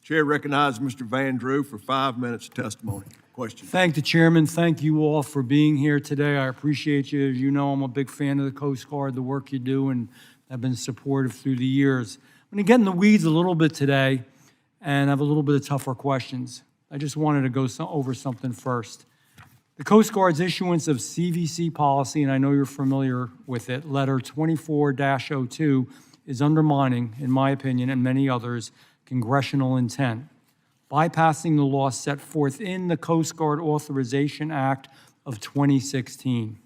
Chair recognizes Mr. Van Drew for 5 minutes of testimony. Question. Thank the chairman. Thank you all for being here today. I appreciate you. As you know, I'm a big fan of the Coast Guard, the work you do, and I've been supportive through the years. I'm going to get in the weeds a little bit today and have a little bit of tougher questions. I just wanted to go over something first. The Coast Guard's issuance of CVC policy, and I know you're familiar with it, letter 24-02, is undermining, in my opinion, and many others, congressional intent, bypassing the law set forth in the Coast Guard Authorization Act of 2016.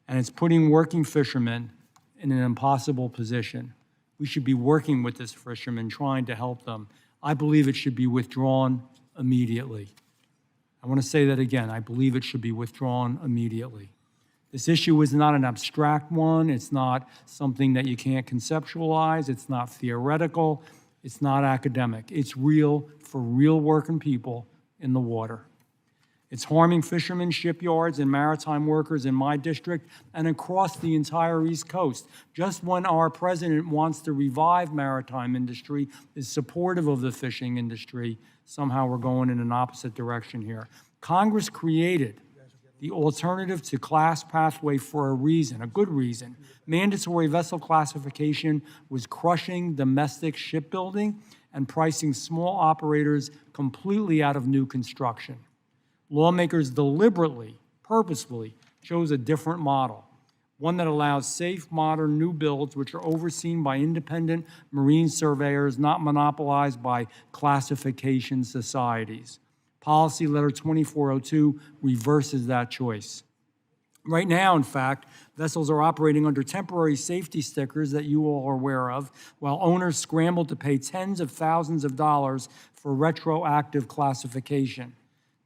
And it's putting working fishermen in an impossible position. We should be working with this fishermen, trying to help them. I believe it should be withdrawn immediately. I want to say that again. I believe it should be withdrawn immediately. This issue is not an abstract one. It's not something that you can't conceptualize. It's not theoretical. It's not academic. It's real for real working people in the water. It's harming fishermen, shipyards, and maritime workers in my district and across the entire East Coast. Just when our president wants to revive maritime industry, is supportive of the fishing industry, somehow we're going in an opposite direction here. Congress created the alternative to class pathway for a reason, a good reason. Mandatory vessel classification was crushing domestic shipbuilding and pricing small operators completely out of new construction. Lawmakers deliberately, purposefully chose a different model, one that allows safe, modern new builds which are overseen by independent marine surveyors, not monopolized by classification societies. Policy Letter 2402 reverses that choice. Right now, in fact, vessels are operating under temporary safety stickers that you all are aware of, while owners scramble to pay tens of thousands of dollars for retroactive classification.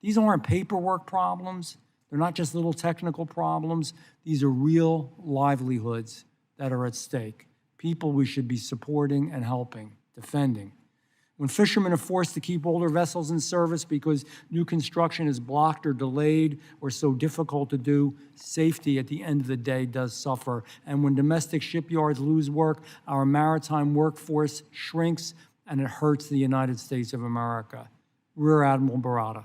These aren't paperwork problems. They're not just little technical problems. These are real livelihoods that are at stake. People we should be supporting and helping, defending. When fishermen are forced to keep older vessels in service because new construction is blocked or delayed or so difficult to do, safety at the end of the day does suffer. And when domestic shipyards lose work, our maritime workforce shrinks and it hurts the United States of America. Rear Admiral Barata,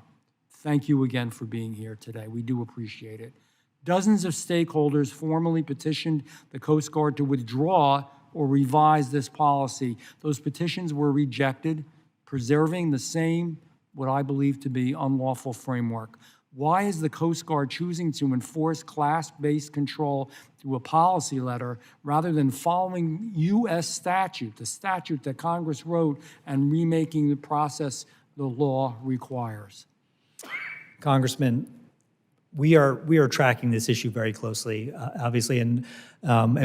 thank you again for being here today. We do appreciate it. Dozens of stakeholders formally petitioned the Coast Guard to withdraw or revise this policy. Those petitions were rejected, preserving the same, what I believe to be unlawful framework. Why is the Coast Guard choosing to enforce class-based control through a policy letter rather than following U.S. statute, the statute that Congress wrote, and remaking the process the law requires? Congressman, we are tracking this issue very closely, obviously, and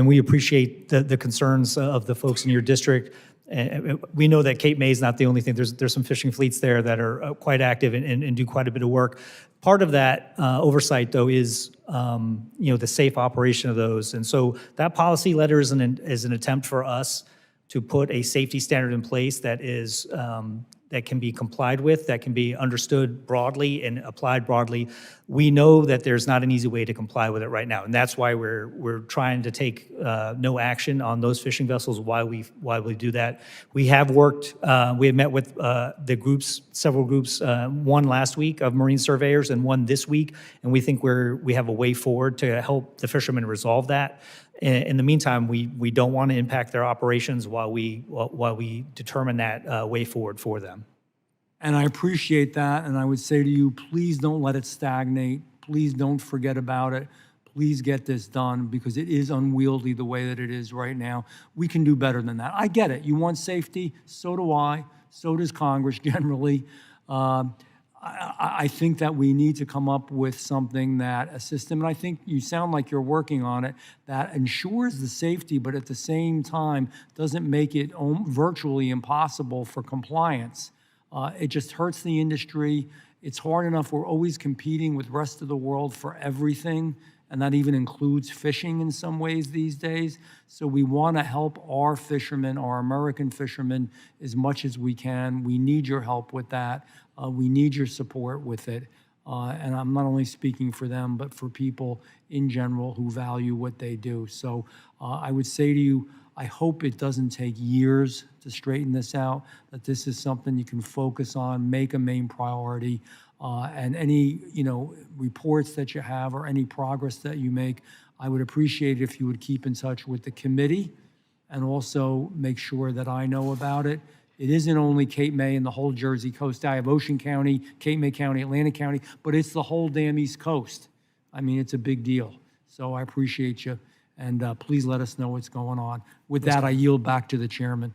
we appreciate the concerns of the folks in your district. And we know that Cape May is not the only thing. There's some fishing fleets there that are quite active and do quite a bit of work. Part of that oversight, though, is the safe operation of those. And so that policy letter is an attempt for us to put a safety standard in place that is that can be complied with, that can be understood broadly and applied broadly. We know that there's not an easy way to comply with it right now, and that's why we're trying to take no action on those fishing vessels while we do that. We have worked. We have met with the groups, several groups. One last week of marine surveyors, and one this week, and we think we have a way forward to help the fishermen resolve that. In the meantime, we don't want to impact their operations while we determine that way forward for them. And I appreciate that, and I would say to you, please don't let it stagnate. Please don't forget about it. Please get this done, because it is unwieldy the way that it is right now. We can do better than that. I get it. You want safety. So do I. So does Congress generally. I think that we need to come up with something a system, and I think you sound like you're working on it, that ensures the safety, but at the same time doesn't make it virtually impossible for compliance. It just hurts the industry. It's hard enough. We're always competing with the rest of the world for everything, and that even includes fishing in some ways these days. So we want to help our fishermen, our American fishermen, as much as we can. We need your help with that. We need your support with it. And I'm not only speaking for them, but for people in general who value what they do. So I would say to you, I hope it doesn't take years to straighten this out, that this is something you can focus on, make a main priority, and any, reports that you have or any progress that you make, I would appreciate it if you would keep in touch with the committee and also make sure that I know about it. It isn't only Cape May and the whole Jersey coast. I have Ocean County, Cape May County, Atlantic County, but it's the whole damn East Coast. I mean, it's a big deal. So I appreciate you, and please let us know what's going on. With that, I yield back to the chairman.